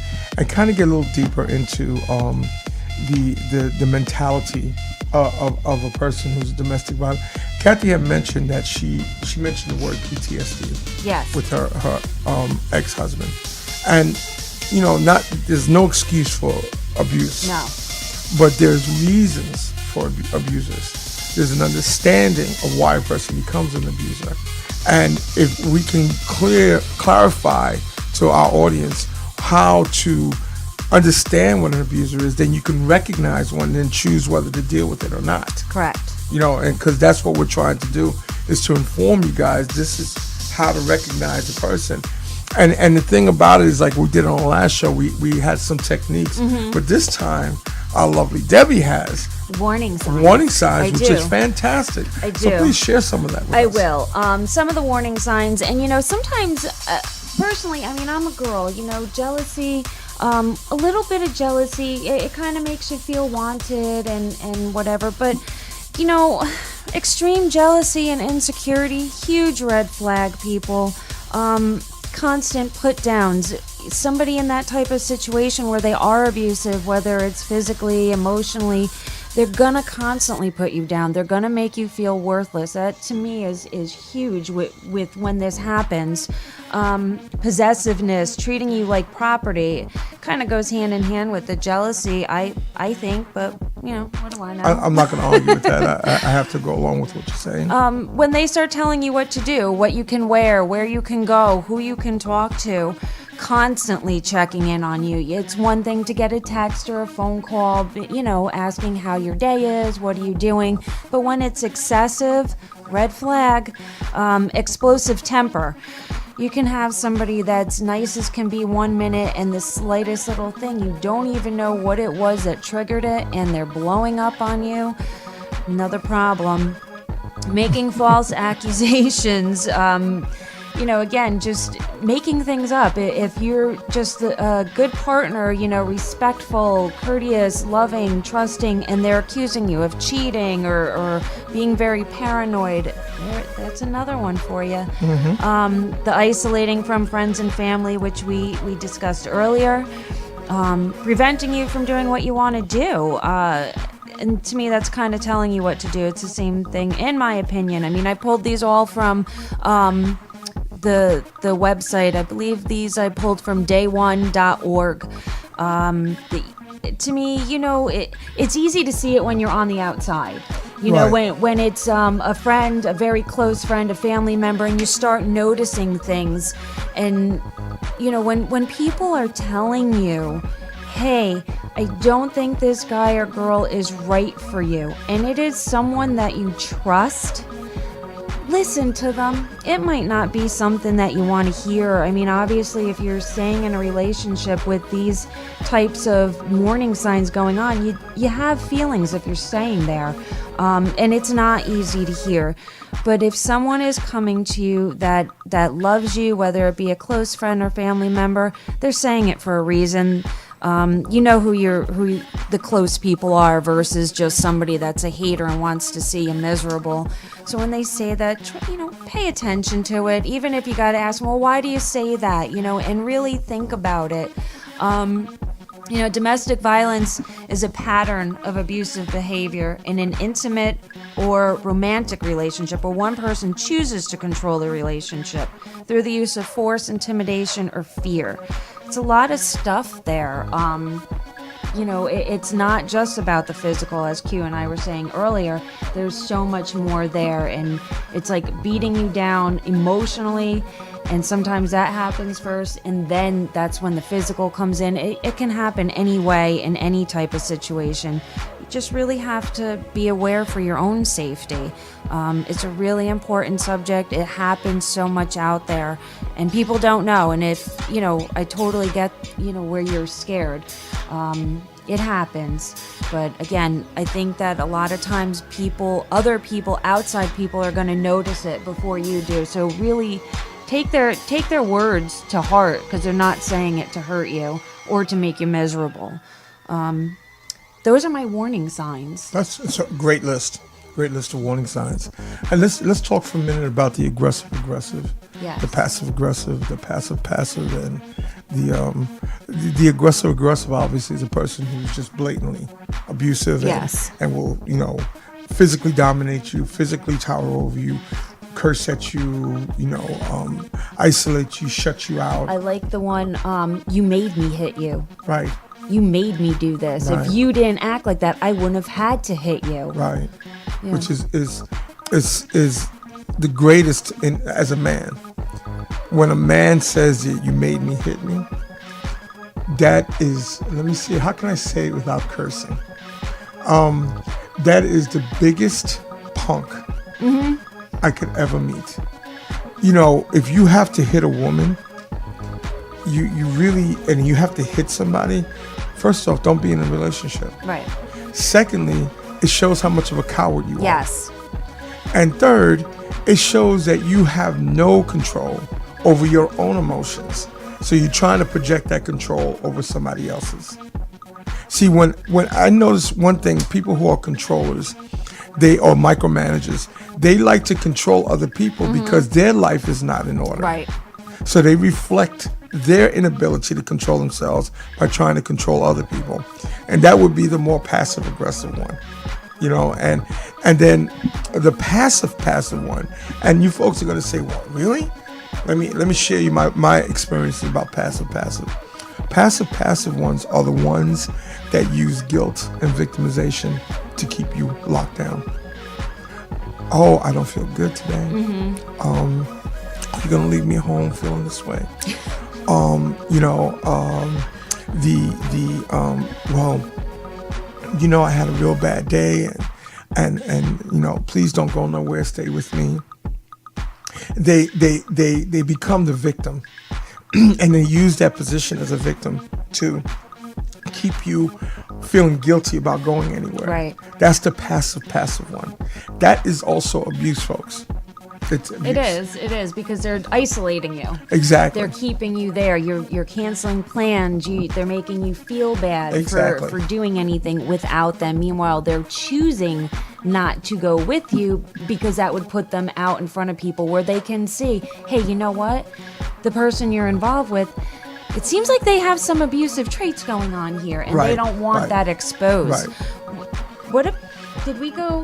kind of get a little deeper into the mentality of a person who's domestic violence. Kathy had mentioned that she mentioned the word PTSD. Yes. With her ex-husband, and there's no excuse for abuse. No. But there's reasons for abusers. There's an understanding of why a person becomes an abuser. And if we can clarify to our audience how to understand what an abuser is, then you can recognize one and then choose whether to deal with it or not. Correct. And because that's what we're trying to do, is to inform you guys this is how to recognize a person. And the thing about it is, like we did on the last show, we had some techniques, but this time our lovely Debbie has warning signs, which is fantastic. I do. So please share some of that with us. I will. Some of the warning signs, and sometimes, personally, I'm a girl. Jealousy, a little bit of jealousy, it kind of makes you feel wanted and whatever. But extreme jealousy and insecurity, huge red flag, people. Constant put downs. Somebody in that type of situation where they are abusive, whether it's physically, emotionally, they're gonna constantly put you down. They're gonna make you feel worthless. That to me is huge with when this happens. Possessiveness, treating you like property, kind of goes hand in hand with the jealousy, I think, but what do I know? I'm not going to argue with that. I have to go along with what you're saying. When they start telling you what to do, what you can wear, where you can go, who you can talk to, constantly checking in on you. It's one thing to get a text or a phone call, asking how your day is, what are you doing, but when it's excessive, red flag, explosive temper. You can have somebody that's nice as can be 1 minute, and the slightest little thing, you don't even know what it was that triggered it, and they're blowing up on you. Another problem. Making false accusations. Again, just making things up. If you're just a good partner, respectful, courteous, loving, trusting, and they're accusing you of cheating or being very paranoid, that's another one for you. Mm-hmm. The isolating from friends and family, which we discussed earlier, preventing you from doing what you want to do. And to me, that's kind of telling you what to do. It's the same thing, in my opinion. I mean, I pulled these all from the website. I believe these I pulled from day1.org. To me, it's easy to see it when you're on the outside. When it's a friend, a very close friend, a family member, and you start noticing things. And, when people are telling you, hey, I don't think this guy or girl is right for you, and it is someone that you trust, listen to them. It might not be something that you want to hear. I mean, obviously, if you're staying in a relationship with these types of warning signs going on, you have feelings if you're staying there. And it's not easy to hear. But if someone is coming to you that loves you, whether it be a close friend or family member, they're saying it for a reason. You know who the close people are versus just somebody that's a hater and wants to see you miserable. So when they say that, pay attention to it. Even if you got to ask, well, why do you say that? And really think about it. Domestic violence is a pattern of abusive behavior in an intimate or romantic relationship where one person chooses to control the relationship through the use of force, intimidation, or fear. It's a lot of stuff there. It's not just about the physical, as Q and I were saying earlier. There's so much more there, and it's like beating you down emotionally, and sometimes that happens first, and then that's when the physical comes in. It can happen anyway in any type of situation. You just really have to be aware for your own safety. It's a really important subject. It happens so much out there, and people don't know. And if, I totally get, where you're scared. It happens. But again, I think that a lot of times other people, outside people are going to notice it before you do. So really take their words to heart, because they're not saying it to hurt you or to make you miserable. Those are my warning signs. That's a great list. Great list of warning signs. And let's talk for a minute about the aggressive, yes. the passive-aggressive, the passive-passive, and the aggressive obviously is a person who's just blatantly abusive yes. and will, physically dominate you, physically tower over you, curse at you, isolate you, shut you out. I like the one, you made me hit you. Right. You made me do this. Right. If you didn't act like that, I wouldn't have had to hit you. Right. Yeah. Which is the greatest as a man. When a man says that you made me hit me, that is, let me see, how can I say it without cursing? That is the biggest punk I could ever meet. If you have to hit a woman, you really, and you have to hit somebody, first off, don't be in a relationship. Right. Secondly, it shows how much of a coward you are. Yes. And third, it shows that you have no control over your own emotions. So you're trying to project that control over somebody else's. See, when I notice one thing, people who are controllers, they are micromanagers, they like to control other people because their life is not in order. Right. So they reflect their inability to control themselves by trying to control other people. and that would be the more passive aggressive one, you know, and then the passive one, and you folks are going to say, well, really? Let me share you my experiences about passive. Passive ones are the ones that use guilt and victimization to keep you locked down. Oh, I don't feel good today. You're gonna leave me home feeling this way. I had a real bad day, and please don't go nowhere. Stay with me. They become the victim, and they use that position as a victim to keep you feeling guilty about going anywhere. Right. That's the passive one. That is also abuse, folks. It's abuse. It is because they're isolating you. Exactly. They're keeping you there. You're canceling plans. They're making you feel bad for doing anything without them. Meanwhile, they're choosing not to go with you because that would put them out in front of people where they can see, hey, you know what? The person you're involved with, it seems like they have some abusive traits going on here, and they don't want that exposed. Right. What if, did we go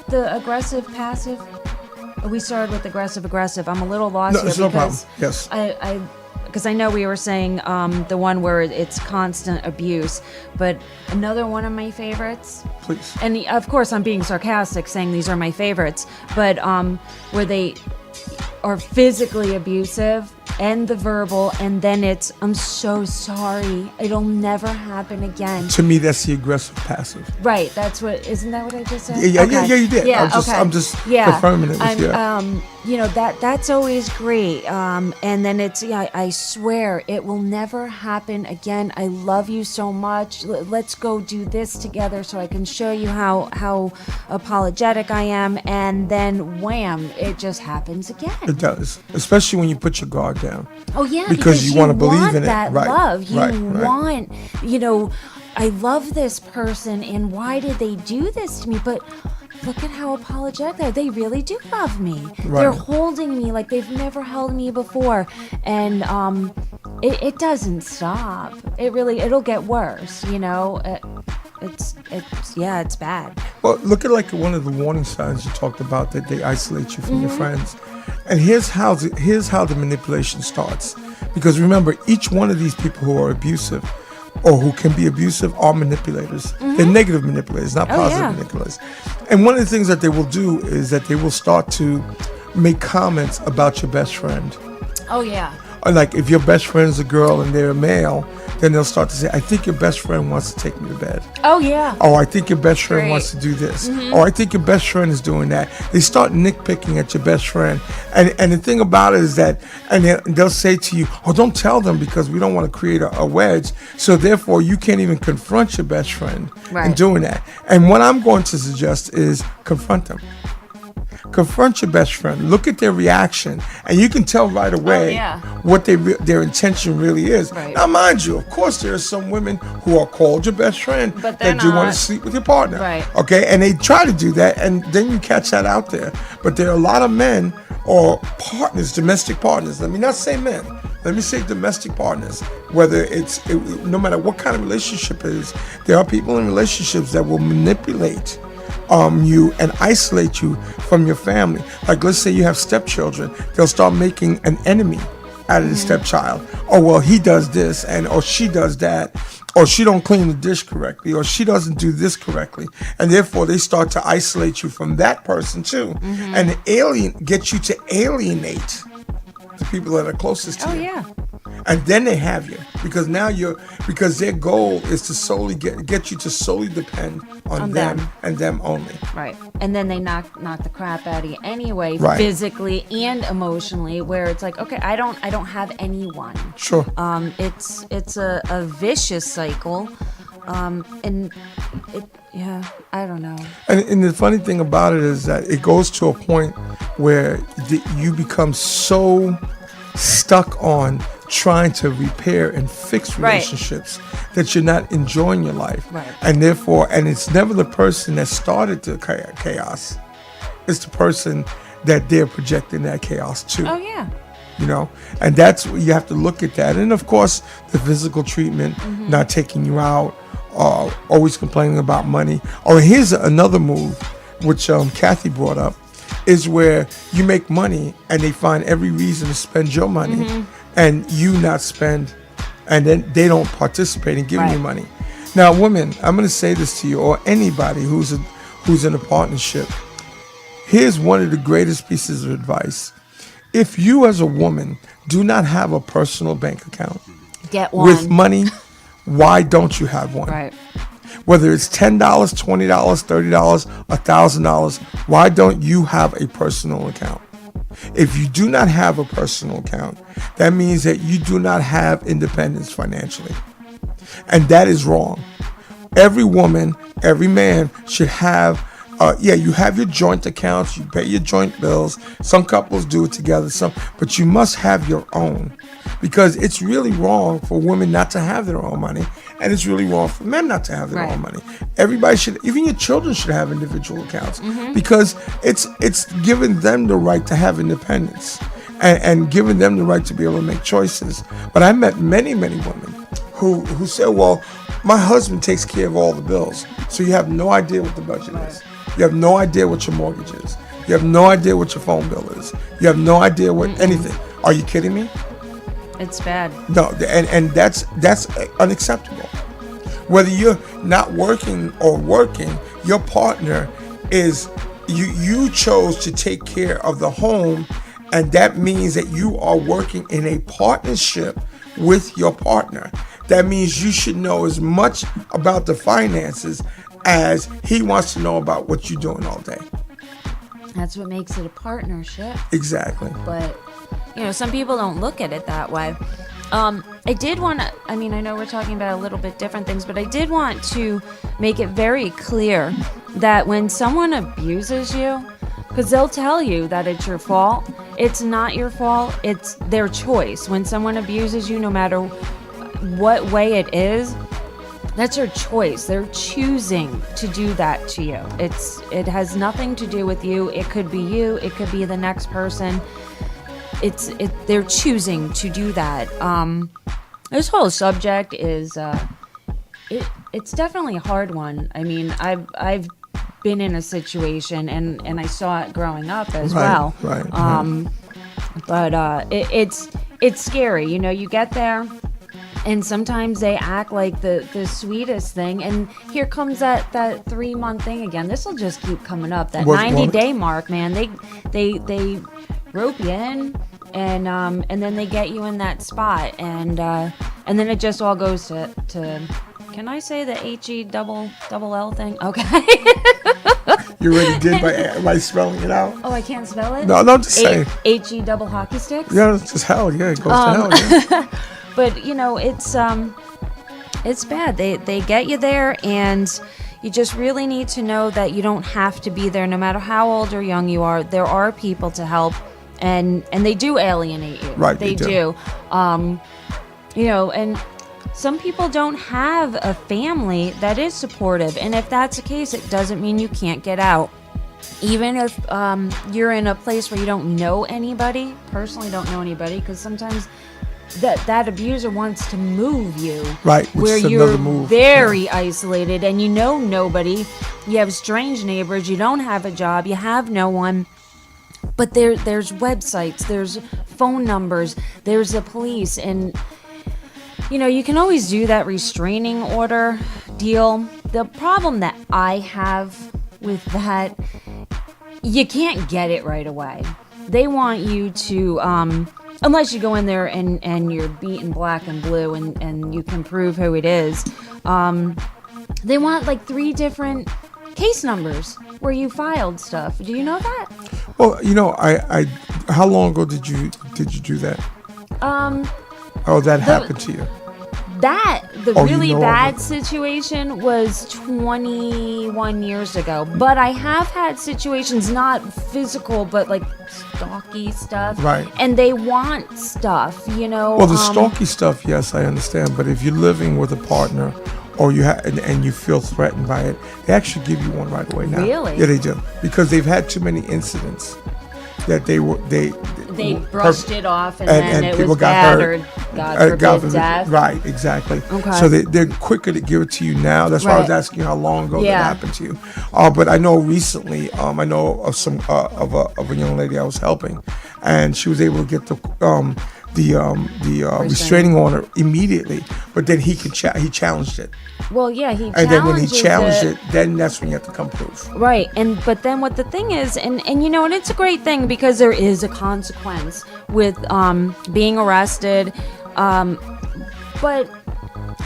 the aggressive, passive? We started with aggressive. I'm a little lost here because no problem. Yes. Because I know we were saying the one where it's constant abuse, but another one of my favorites. Please. And of course, I'm being sarcastic saying these are my favorites, but where they are physically abusive and the verbal, and then it's, I'm so sorry, it'll never happen again. To me, that's the aggressive passive. Right, that's what, isn't that what I just said? Yeah, you did. Yeah, I'm just confirming it with you. That's always great. And then it's, I swear it will never happen again. I love you so much. Let's go do this together so I can show you how apologetic I am. And then wham, it just happens again. It does, especially when you put your guard down. Oh yeah, because you want to believe in that it. Right. Love. You right. want, I love this person, and why did they do this to me? But look at how apologetic they are. They really do love me. Right. They're holding me like they've never held me before, and it doesn't stop. It'll get worse. It's bad. Well, look at like one of the warning signs you talked about, that they isolate you from your friends. And here's how the manipulation starts. Because remember, each one of these people who are abusive or who can be abusive are manipulators. They're negative manipulators, not positive manipulators. And one of the things that they will do is that they will start to make comments about your best friend. Oh, yeah. Like if your best friend's a girl and they're a male, then they'll start to say, I think your best friend wants to take me to bed. Oh, yeah. Oh, I think your best friend wants to do this. Oh, I think your best friend is doing that. They start nitpicking at your best friend. And the thing about it is that, and they'll say to you, oh, don't tell them because we don't want to create a wedge. So therefore, you can't even confront your best friend in doing that. And what I'm going to suggest is confront them. Confront your best friend. Look at their reaction, and you can tell right away what their intention really is. Right. Now, mind you, of course, there are some women who are called your best friend that do want to sleep with your partner. Right. Okay, and they try to do that, and then you catch that out there. But there are a lot of men or partners, domestic partners. Let me not say men. Let me say domestic partners. Whether no matter what kind of relationship it is, there are people in relationships that will manipulate you and isolate you from your family. Like, let's say you have stepchildren, they'll start making an enemy out of the stepchild. Oh, well, he does this, or she does that, or she don't clean the dish correctly, or she doesn't do this correctly, and therefore they start to isolate you from that person too, and get you to alienate the people that are closest to you. Oh yeah. And then they have you because their goal is to solely get you to solely depend on them and them only. Right. And then they knock the crap out of you anyway, right. Physically and emotionally, where it's like, okay, I don't have anyone. Sure. It's a vicious cycle. And I don't know. And the funny thing about it is that it goes to a point where you become so stuck on trying to repair and fix relationships that you're not enjoying your life. Right. And therefore, and it's never the person that started the chaos. It's the person that they're projecting that chaos to. Oh, yeah. And that's, you have to look at that. And of course, the physical treatment, not taking you out, always complaining about money. Or here's another move, which Kathy brought up, is where you make money and they find every reason to spend your money and you not spend, and then they don't participate in giving you money. Now, women, I'm going to say this to you, or anybody who's in a partnership. Here's one of the greatest pieces of advice. If you as a woman do not have a personal bank account, get one. With money, why don't you have one? Right. Whether it's $10, $20, $30, $1,000, why don't you have a personal account? If you do not have a personal account, that means that you do not have independence financially. And that is wrong. Every woman, every man should have, you have your joint accounts, you pay your joint bills. Some couples do it together, but you must have your own. Because it's really wrong for women not to have their own money, and it's really wrong for men not to have their own money. Everybody should, even your children should have individual accounts, because it's giving them the right to have independence and giving them the right to be able to make choices. But I met many, many women who said, well, my husband takes care of all the bills, so you have no idea what the budget is. You have no idea what your mortgage is. You have no idea what your phone bill is. You have no idea what anything. Are you kidding me? It's bad. No, and that's unacceptable. Whether you're not working or working, your partner is, you chose to take care of the home, and that means that you are working in a partnership with your partner. That means you should know as much about the finances as he wants to know about what you're doing all day. That's what makes it a partnership. Exactly. But, some people don't look at it that way. I did want to, I know we're talking about a little bit different things, but I did want to make it very clear that when someone abuses you, because they'll tell you that it's your fault, it's not your fault, it's their choice. When someone abuses you, no matter what way it is, that's their choice. They're choosing to do that to you. It has nothing to do with you. It could be you. It could be the next person. They're choosing to do that. This whole subject is it's definitely a hard one. I've been in a situation and I saw it growing up as well. Right. But it's scary. You get there. And sometimes they act like the sweetest thing, and here comes that 3-month thing again. This will just keep coming up. That 90-day mark, man. They rope you in, and then they get you in that spot, and then it just all goes to. Can I say the HE double L thing? Okay. You already did by spelling it out. Oh, I can't spell it? No, just say HE double hockey sticks. Yeah, it's just hell. Yeah, it goes to hell. Yeah. But it's bad. They get you there, and you just really need to know that you don't have to be there. No matter how old or young you are, there are people to help, and they do alienate you. Right, they do. And some people don't have a family that is supportive, and if that's the case, it doesn't mean you can't get out. Even if you're in a place where you don't know anybody, personally don't know anybody, because sometimes that abuser wants to move you, right? Where you're very isolated and you know nobody. You have strange neighbors. You don't have a job. You have no one. But there's websites. There's phone numbers. There's the police, and you can always do that restraining order deal. The problem that I have with that, you can't get it right away. They want you to unless you go in there and you're beaten black and blue and you can prove who it is. They want like 3 different case numbers where you filed stuff. Do you know that? Well, I how long ago did you do that? That happened to you. The really bad situation was 21 years ago. But I have had situations, not physical, but like stalky stuff. Right. And they want stuff, Well, the stalky stuff, yes, I understand. But if you're living with a partner or and you feel threatened by it, they actually give you one right away now. Really? Yeah, they do. Because they've had too many incidents. that they brushed it off, and then it was bad, or God forbid, death. Right, exactly. Okay. So they're quicker to give it to you now. That's why I was asking you how long ago that happened to you. But I know recently, I know of some of a young lady I was helping, and she was able to get the restraining order immediately. But then he challenged it. Well, yeah, he and then when he challenged it, then that's when you have to come proof. Right, but then what the thing is, and you know, and it's a great thing because there is a consequence with being arrested, but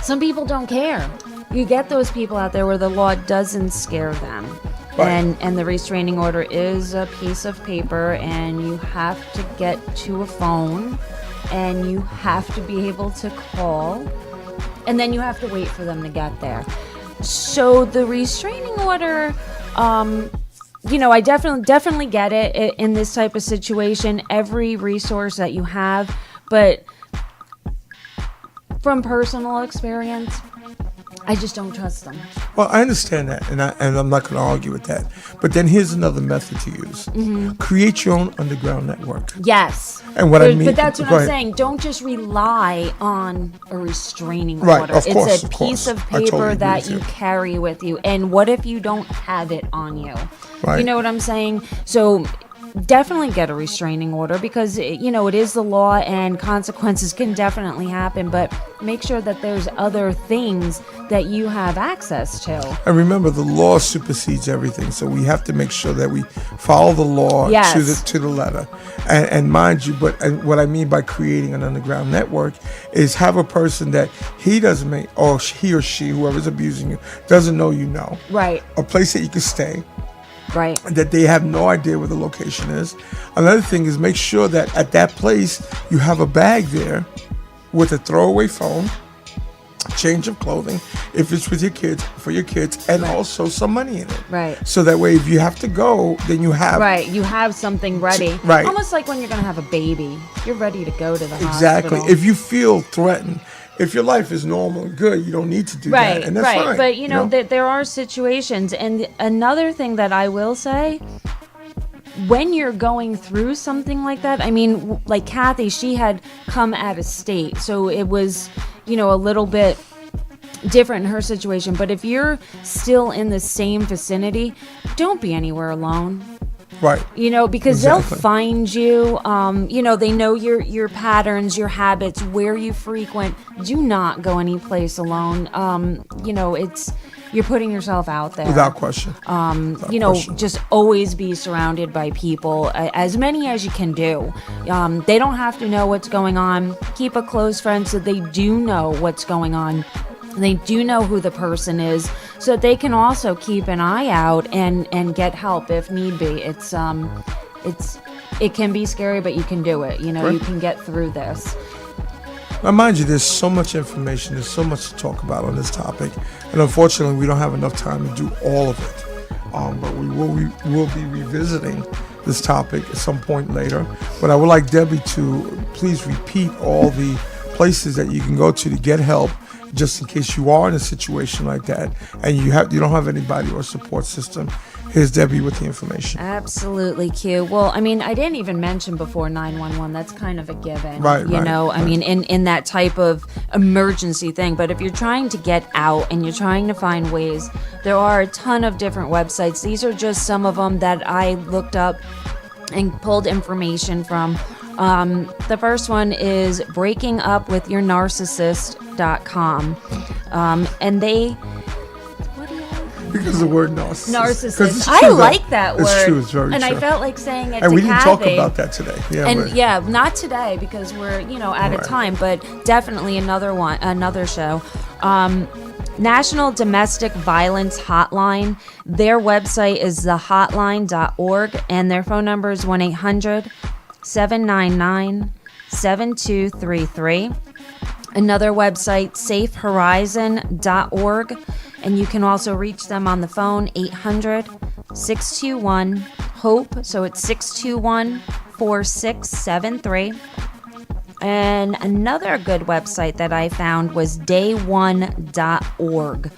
some people don't care. You get those people out there where the law doesn't scare them. Right. And the restraining order is a piece of paper, and you have to get to a phone, and you have to be able to call, and then you have to wait for them to get there. So the restraining order, you know, I definitely get it in this type of situation, every resource that you have, but from personal experience, I just don't trust them. Well, I understand that, and I'm not going to argue with that. But then here's another method to use. Mm-hmm. Create your own underground network. Yes. And what I mean... But that's what I'm saying. Don't just rely on a restraining order. Of course, it's a piece of paper that you carry with you. And what if you don't have it on you? Right. You know what I'm saying? So... definitely get a restraining order because, you know, it is the law and consequences can definitely happen, but make sure that there's other things that you have access to. And remember, the law supersedes everything, so we have to make sure that we follow the law to the letter. And mind you, what I mean by creating an underground network is have a person that he doesn't make, or he or she, whoever's abusing you, doesn't know you know. Right. A place that you can stay. Right. That they have no idea where the location is. Another thing is make sure that at that place you have a bag there with a throwaway phone, change of clothing, if it's with your kids, for your kids, and also some money in it. Right. So that way if you have to go, then you have... Right, you have something ready. Right. Almost like when you're going to have a baby. You're ready to go to the Exactly. hospital. If you feel threatened, if your life is normal and good, you don't need to do that, and that's fine. But you know, there are situations, and another thing that I will say, when you're going through something like that, I mean, like Kathy, she had come out of state, so it was, you know, a little bit different in her situation. But if you're still in the same vicinity, don't be anywhere alone. Right. You know, because they'll find you. You know, they know your patterns, your habits, where you frequent. Do not go any place alone. You know, you're putting yourself out there. Without question. You know, just always be surrounded by people, as many as you can do. They don't have to know what's going on. Keep a close friend so they do know what's going on. They do know who the person is, so they can also keep an eye out and get help if need be. It can be scary, but you can do it. You know, you can get through this. Now, mind you, there's so much information, there's so much to talk about on this topic, and unfortunately, we don't have enough time to do all of it. But we will be revisiting this topic at some point later. But I would like Debbie to please repeat all the places that you can go to get help, just in case you are in a situation like that and you don't have anybody or support system. Here's Debbie with the information. Absolutely, Q. Well, I mean, I didn't even mention before 911. That's kind of a given. Right, you know, I mean, in that type of emergency thing. But if you're trying to get out and you're trying to find ways, there are a ton of different websites. These are just some of them that I looked up and pulled information from. The first one is breakingupwithyournarcissist.com. And they... Because the word narcissist. I like that word. It's true. It's very true. And I felt like saying it to Kathy. And we didn't talk about that today. Yeah, not today because we're, you know, out of time, but definitely another show. National Domestic Violence Hotline. Their website is thehotline.org, and their phone number is 1-800-799-7233. Another website, safehorizon.org, and you can also reach them on the phone, 800-621-HOPE, so it's 621-4673. And another good website that I found was day1.org.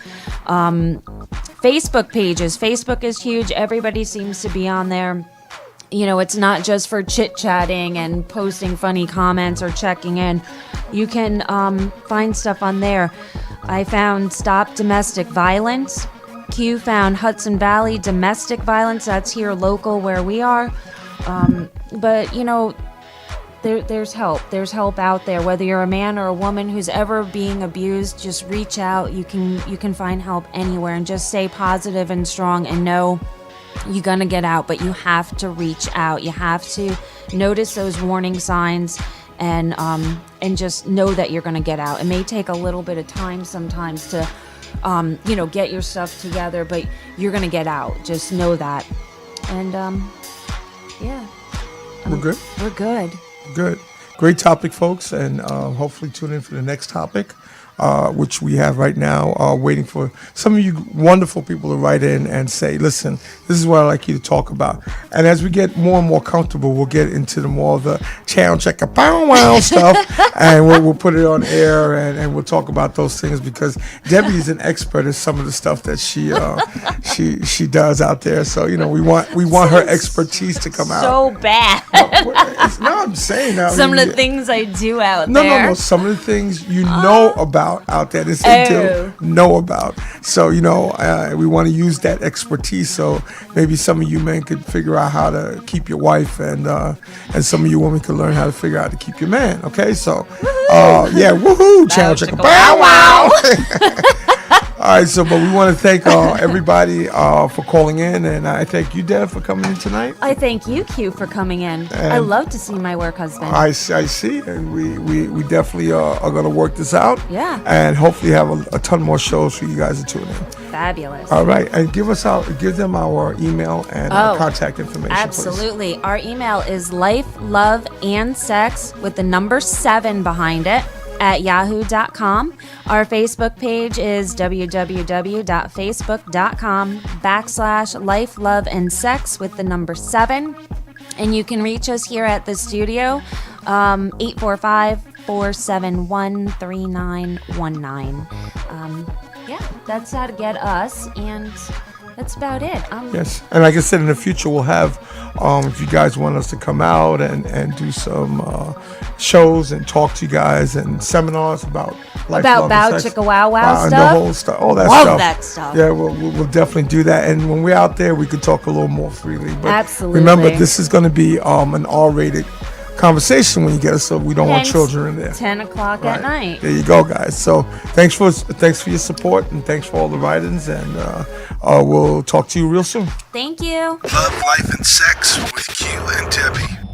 Facebook pages. Facebook is huge. Everybody seems to be on there. it's not just for chit-chatting and posting funny comments or checking in. You can find stuff on there. I found Stop Domestic Violence. Q found Hudson Valley Domestic Violence. That's here local where we are. But, there's help. There's help out there. Whether you're a man or a woman who's ever being abused, just reach out. You can find help anywhere, and just stay positive and strong and know you're going to get out, but you have to reach out. You have to notice those warning signs and just know that you're going to get out. It may take a little bit of time sometimes to, get your stuff together, but you're going to get out. Just know that. And, yeah. We're good? We're good. Good. Great topic, folks, and hopefully tune in for the next topic, which we have right now, waiting for some of you wonderful people to write in and say, listen, this is what I'd like you to talk about. And as we get more and more comfortable, we'll get into the more of the channel checker pow wow stuff, and we'll put it on air, and we'll talk about those things, because Debbie is an expert at some of the stuff that she does out there. So, we want her expertise to come out. So bad. No, I'm saying now. Some of the things I do out No. Some of the things know about out there. This they do know about. So, we want to use that expertise. So maybe some of you men could figure out how to keep your wife, and some of you women could learn how to figure out how to keep your man. Okay, so woohoo! Channel checker, bow wow. All right, but we want to thank everybody for calling in, and I thank you, Deb, for coming in tonight. I thank you, Q, for coming in. And I love to see my work husband. I see, and we definitely are going to work this out. Yeah. And hopefully have a ton more shows for you guys to tune in. Fabulous. All right, and give them our email and contact information. Absolutely. Please. Our email is lifeloveandsex with the number 7 behind it at yahoo.com. Our Facebook page is www.facebook.com/life-love-and-sex with the number 7. And you can reach us here at the studio, 845-471-3919. That's how to get us, and that's about it. Yes, and like I said, in the future we'll have, if you guys want us to come out and do some shows and talk to you guys, and seminars about life, love, and sex. Chicka wow wow and stuff. the whole stuff, all that Love stuff. that stuff. Yeah, we'll definitely do that. And when we're out there, we can talk a little more freely. But absolutely. Remember, this is going to be an R-rated conversation when you get us, so we don't want children in there. 10 o'clock at night. There you go, guys. So thanks for your support, and thanks for all the write-ins, and we'll talk to you real soon. Thank you. Love, Life, and Sex with Q and Debby.